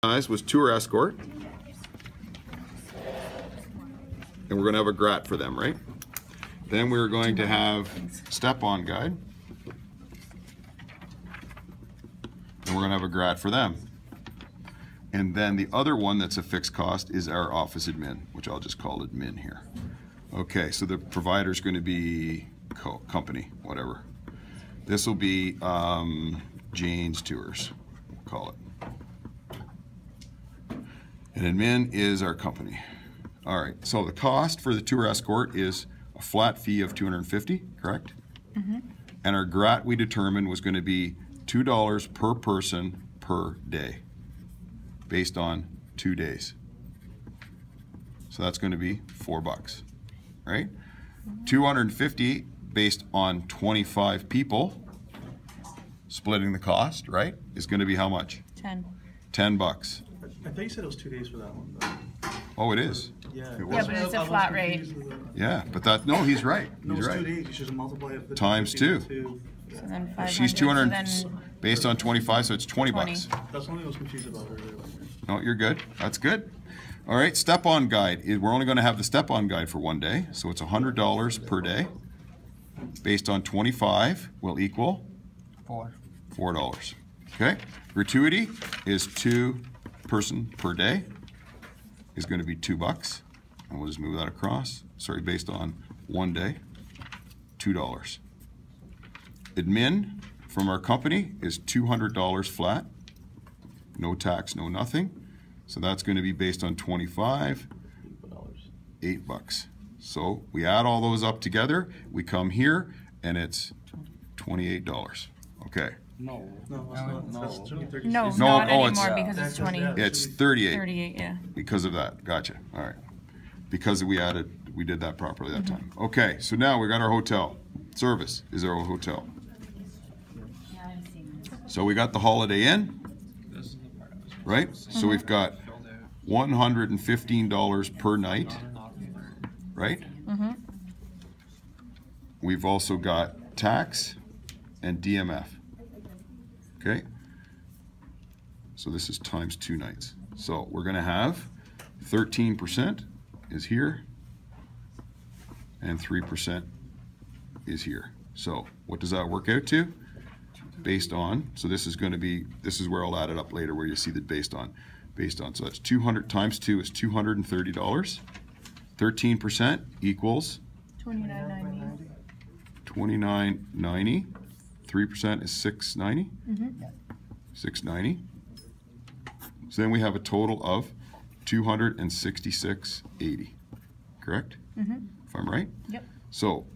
Was tour escort, and we're going to have a grat for them, right? Then we're going to have step-on guide, and we're going to have a grat for them. And then the other one that's a fixed cost is our office admin, which I'll just call admin here. Okay, so the provider's going to be company, whatever. This will be Jane's Tours, we'll call it. And admin is our company. All right, so the cost for the tour escort is a flat fee of $250, correct? Mm-hmm. And our grat we determined was going to be $2 per person per day, based on 2 days. So that's going to be $4, right? $250 based on 25 people, splitting the cost, right, is going to be how much? 10. $10. I thought you said it was 2 days for that one. Oh, it is? Yeah. It was. Yeah, but it's a flat rate. Yeah, but that, no, he's right. No, He's it's 2 right. days. You should multiply it. Times 2. So then 500. She's 200, so then based on 25, so it's 20 20. bucks. That's the only I was confused about earlier. No, you're good. That's good. All right, step-on guide. We're only going to have the step-on guide for 1 day, so it's $100 per day. Based on 25 will equal? $4. Okay. Gratuity is 2 person per day. Is going to be $2. And we'll just move that across. Sorry, based on 1 day, $2. Admin from our company is $200 flat. No tax, no nothing. So that's going to be based on 25, $8. So we add all those up together, we come here, and it's $28. Okay. No, that's 30. No, No, not oh, anymore it's- because it's 20. It's 38 38, yeah. because of that. Gotcha. All right. Because we did that properly that time. Okay, so now we got our hotel. Service is our hotel. So we got the Holiday Inn, right? So we've got $115 per night, right? Mm-hmm. We've also got tax and DMF. Okay? So this is times 2 nights. So we're going to have 13% is here and 3% is here. So what does that work out to? Based on, so this is going to be, this is where I'll add it up later where you see the based on. So that's 200 times 2 is $230. 13% equals $29.90. $29.90. 3% is $6.90. Mm-hmm. $6.90. So then we have a total of $266.80. Correct? Mm-hmm. If I'm right? Yep. So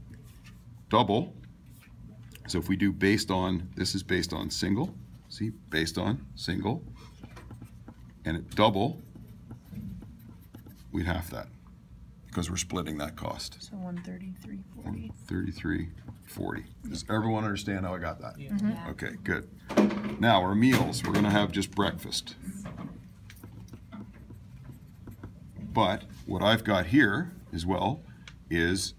double. So if we do based on, this is based on single. See, based on single. And at double, we'd half that because we're splitting that cost. So 133.40. 33.40. Does everyone understand how I got that? Yeah. Mm-hmm. Yeah. Okay, good. Now our meals, we're going to have just breakfast. But what I've got here as well is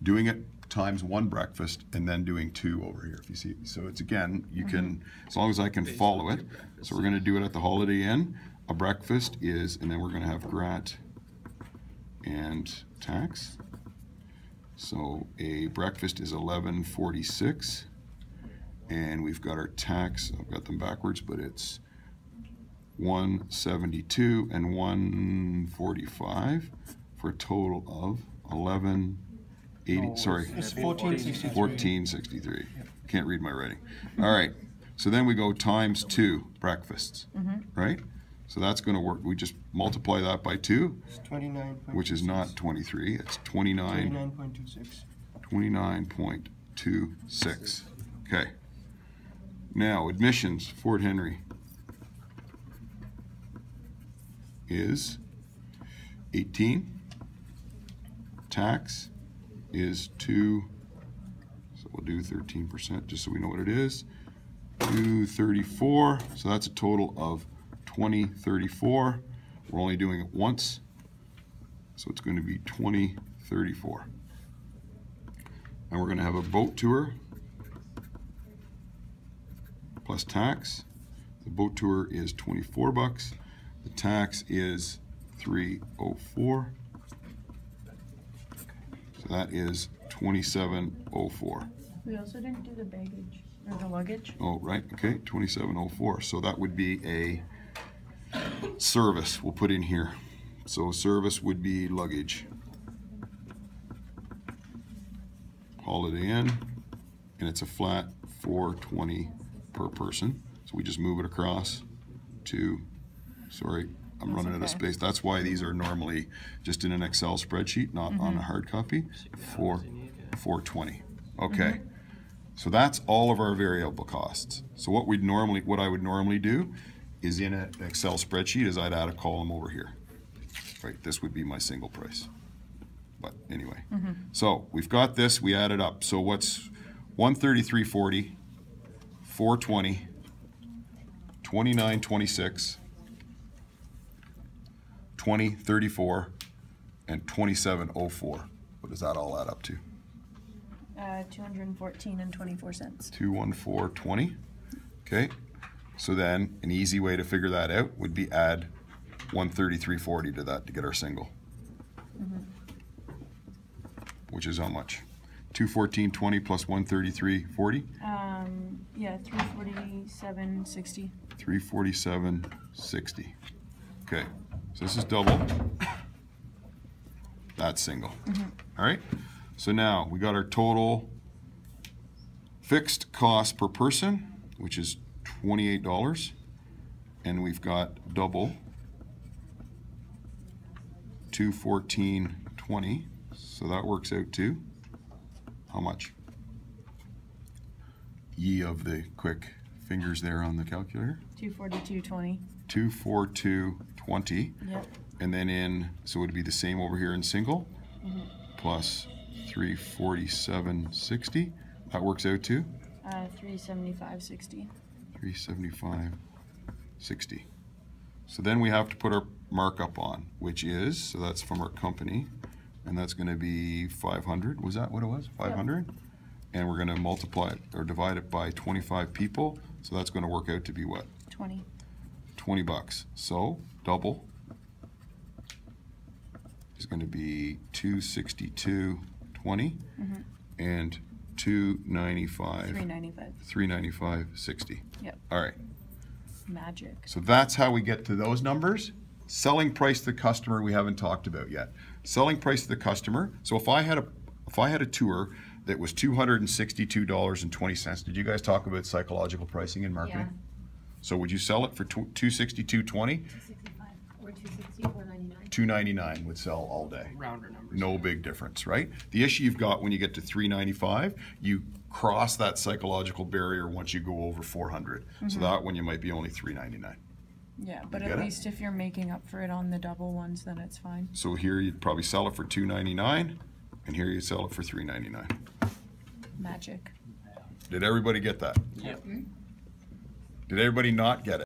doing it times 1 breakfast and then doing 2 over here, if you see. So it's, again, you can, as long as I can follow it. So we're going to do it at the Holiday Inn. A breakfast is, and then we're going to have grat and tax. So a breakfast is $11.46, and we've got our tax. I've got them backwards, but it's $172 and $145 for a total of $11.80. Sorry, It's $14.63. $14.63. Can't read my writing. All right. So then we go times 2 breakfasts, right? So that's going to work. We just multiply that by 2, It's 29. which is not 23. It's 29.26. 29.26. Okay. Now, admissions, Fort Henry is 18. Tax is 2, so we'll do 13% just so we know what it is. 234, so that's a total of 2034. We're only doing it once, so it's going to be 2034. And we're going to have a boat tour plus tax. The boat tour is 24 bucks. The tax is 304. So that is 2704. We also didn't do the baggage or the luggage. Oh, right, okay, 2704. So that would be a service we'll put in here. So service would be luggage. Holiday Inn, and it's a flat $420 per person. So we just move it across to, sorry, I'm running out of space. That's why these are normally just in an Excel spreadsheet, not on a hard copy. 420. Okay. So that's all of our variable costs. So what I would normally do is in an Excel spreadsheet is I'd add a column over here. Right, this would be my single price. But anyway, so we've got this, we add it up. So what's 133.40, 420, 29.26, 20.34, and 27.04. What does that all add up to? 214 and 24 cents. 214.20. Okay, so then an easy way to figure that out would be add 133.40 to that to get our single. Which is how much? 214.20 plus 133.40? Yeah, 347.60. 347.60. Okay, so this is double. That's single. All right, so now we got our total fixed cost per person, which is $28, and we've got double 214.20. So that works out to how much? Ye of the quick fingers there on the calculator. 242.20. 242.20. Yep. And then so it would be the same over here in single, plus 347.60. That works out to 375.60. 375.60. So then we have to put our markup on, which is, so that's from our company, and that's going to be 500. Was that what it was? 500? Yep. And we're going to multiply it or divide it by 25 people. So that's going to work out to be what? 20. 20 bucks. So double is going to be 262.20 and 295. 395.60. Yep. All right. Magic. So that's how we get to those numbers. Selling price to the customer we haven't talked about yet. Selling price to the customer. So if I had a tour that was $262.20, did you guys talk about psychological pricing in marketing? Yeah. So would you sell it for $262.20? 265 or 260 or 99. $299 would sell all day. Rounder numbers. No big difference, right? The issue you've got when you get to $395, you cross that psychological barrier once you go over $400. So that one you might be only $399. Yeah, but Get at it? least if you're making up for it on the double ones, then it's fine. So here you'd probably sell it for $299, and here you sell it for $399. Magic. Did everybody get that? Yep. Did everybody not get it?